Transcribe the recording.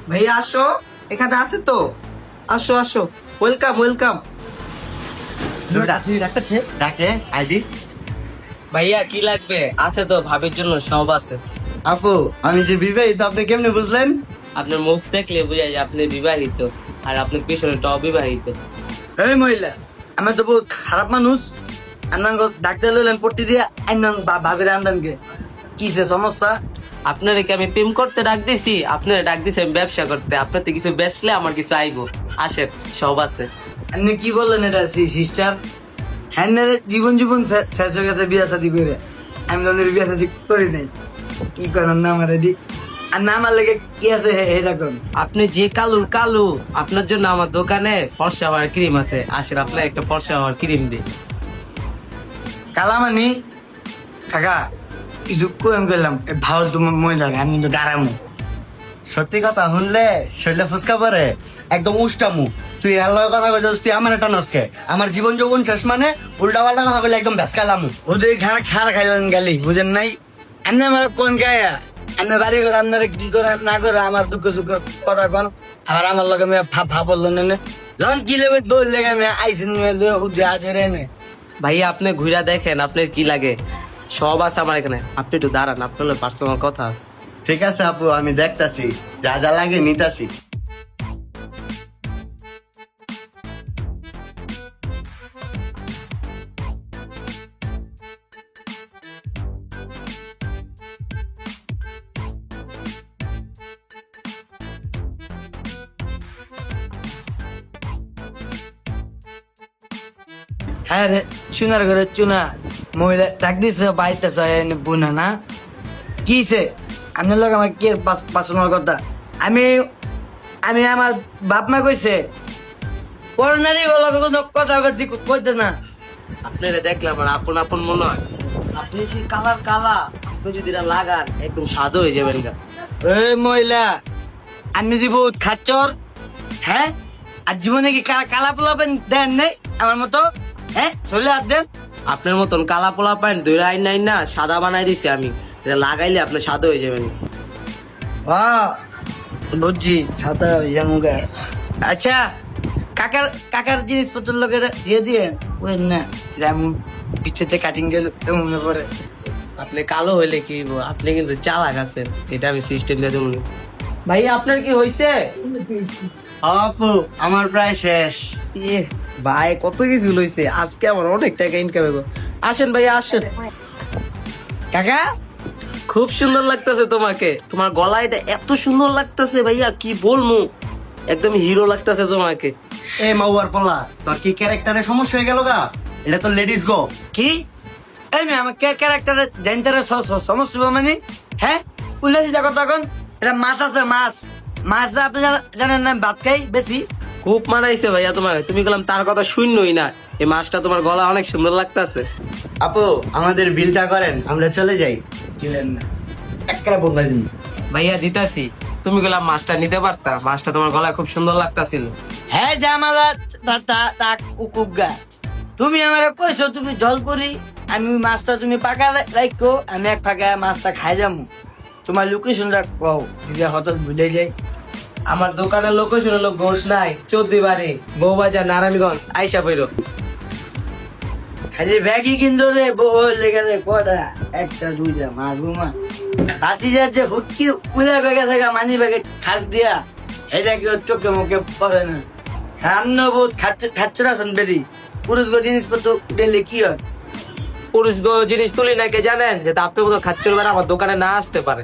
ভাইয়া আসো, এখানে আছে তো, আসো আসো, ওয়েলকাম ওয়েলকাম। ডাকে আইডি। ভাইয়া কি লাগবে? আছে তো, ভাবির জন্য সব আছে। আপু আমি যে বিবাহিত আপনি কেমনে বুঝলেন? আপনার মুখ দেখলে বুঝা যায় আপনি বিবাহিত, আর আপনার পিছনেটা অবিবাহিত। এই মহিলা, আমি তো বহুত খারাপ মানুষ। আন্নাঙ্গ ডাক্তার লইলেন পট্টি দিয়ে আইনাং ভাবির আন্দানকে কিসে সমস্যা? আপনার কি আমি প্রেম করতে ডাক দিছি? আপনার ডাক দিছি আমি ব্যবসা করতে। আপনার তো কিছু বেচলে আমার কিছু আইবো। আসেন, সব আছে। আপনি কি বললেন এটা সিস্টার? হ্যাঁ জীবন জীবন শেষ হয়ে গেছে বিয়া শাদি করে। আমি তো বিয়া শাদি করি নাই। কি করেন না আমার এদিক আর না আমার লেগে কি আছে এটা কোন? আপনি যে কালুর কালু, আপনার জন্য আমার দোকানে ফর্সা হওয়ার ক্রিম আছে। আসেন, আপনার একটা ফর্সা হওয়ার ক্রিম দিই। কালামানি কাকা কিছু কোন করলাম ভাও তোমার মহিলা আমি কিন্তু দাঁড়ামু। সত্যি কথা শুনলে শরীরে ফুসকা পরে একদম উষ্টামু। তুই আল্লাহ কথা কইছিস, তুই আমার একটা নস্কে আমার জীবন যৌবন শেষ মানে উল্টা পাল্টা কথা কইলে একদম ভেসকালামু। ওদের খার খাইলেন গালি বুঝেন নাই? এনে আমার কোন গায়া এনে বাড়ি করে আপনারা কি করে না করে আমার দুঃখ সুখ কথা কন। আবার আমার লগে মেয়ে ভাবল না যখন কি লেবে দৌড় লেগে মেয়ে আইসিন উঠে আজরে নে। ভাইয়া আপনি ঘুরা দেখেন আপনার কি লাগে, সব আছে আমার এখানে। আপনি একটু দাঁড়ান, আপনার পার্সোনাল কথা আছে। ঠিক আছে আপু, আমি দেখতাছি যা যা লাগে নিতাছি। হ্যাঁ রে, চুনার ঘরে চুনা মহিলা ডাক দিছে বাইতেছে বুনা না কিছে? আপনার লোক আমার কি পার্সোনাল কথা? আমি আমি আমার বাপ মা কইছে করোনারি কথা কইতে না। আপনারা দেখলাম আর আপন আপন মনে হয়। আপনি যে কালার কালা, আপনি যদি এটা লাগান একদম সাদা হয়ে যাবেন গা। এই মহিলা, আমি দিব খাচ্চর হ্যাঁ? আর জীবনে কি কালা পোলাপেন দেন নেই আমার মতো? হ্যাঁ চলে আর দেন। আপনার মতন কালা পোলা পাইন দুই আইন নাই না, সাদা বানাই দিছি আমি। এটা লাগাইলে আপনি সাদা হয়ে যাবেন। বুঝছি সাদা ইয়ামুগা। আচ্ছা কাকার কাকার জিনিসপত্র লোকের দিয়ে ওই না যেমন পিছুতে কাটিং গেল মনে পড়ে। আপনি কালো হইলে কি হইবো? আপনি কিন্তু চালাক আছেন, এটা আমি সিস্টেম দিয়ে দেবো। ভাই আপনার কি হয়েছে? আপু আমার প্রায় শেষ। ইয়ে ভাই, কত কিছু লইছে আজকে, আমার অনেক টাকা ইনকাম হবে। আসেন ভাই আসেন। কাকা খুব সুন্দর লাগতেছে তোমাকে, তোমার গলা এটা এত সুন্দর লাগতেছে ভাইয়া, কি বলবো, একদম হিরো লাগতেছে তোমাকে। এ মাউয়ার পোলা, তোর কি ক্যারেক্টারে সমস্যা হয়ে গেল গা? এটা তো লেডিস গো। কি এই মেয়ে আমার ক্যারেক্টারে জেন্টারে সমস্যা মানে? হ্যাঁ উল্লেখ দেখো তখন এটা মাছ আছে, মাছ মাছ আপনি জানেন না ভাত খাই বেশি। খুব মানাইছে ভাইয়া তোমাকে, তুমি গেলাম তার কথা শুনই না। এই মাছটা তোমার গলা অনেক সুন্দর লাগতেছে। আপু আমাদের বিলটা করেন, আমরা চলে যাই। কিলেন না একটা বদলাই দিন। ভাইয়া দিতাছি, তুমি গেলাম মাছটা নিতে পারতা, মাছটা তোমার গলায় খুব সুন্দর লাগতাছিল। হ্যাঁ জামালা উকুগা, তুমি আমার কইছো তুমি জল করি আমি মাছটা তুমি পাকা রাখো, আমি এক ফাঁকা মাছটা খাই যাবো। তোমার লোকেশনটা কও যদি হঠাৎ ভুলে যাই। আমার দোকানের লোকেশন হলো গোল্ড নাই, চৌধুরীবাড়ি, বউবাজার, নারায়ণগঞ্জ। আইসা বইরো। খালি ব্যাগই কিনতো রে বউ লেগে রে কটা একটা দুইটা মারবো মা হাতি যাচ্ছে হুটকি উলে ব্যাগে থাকা মানি ব্যাগে খাস দিয়া এটা কি ওর চোখে মুখে পড়ে না? সামনে বহুত খাচ্ছর আছেন বেরি পুরুষ জিনিসপত্র দিলে কি হয়? পুরুষ জিনিস তুলি নাকি জানেন, যে আপনি মতো খাচ্ছিল আমার দোকানে না আসতে পারে।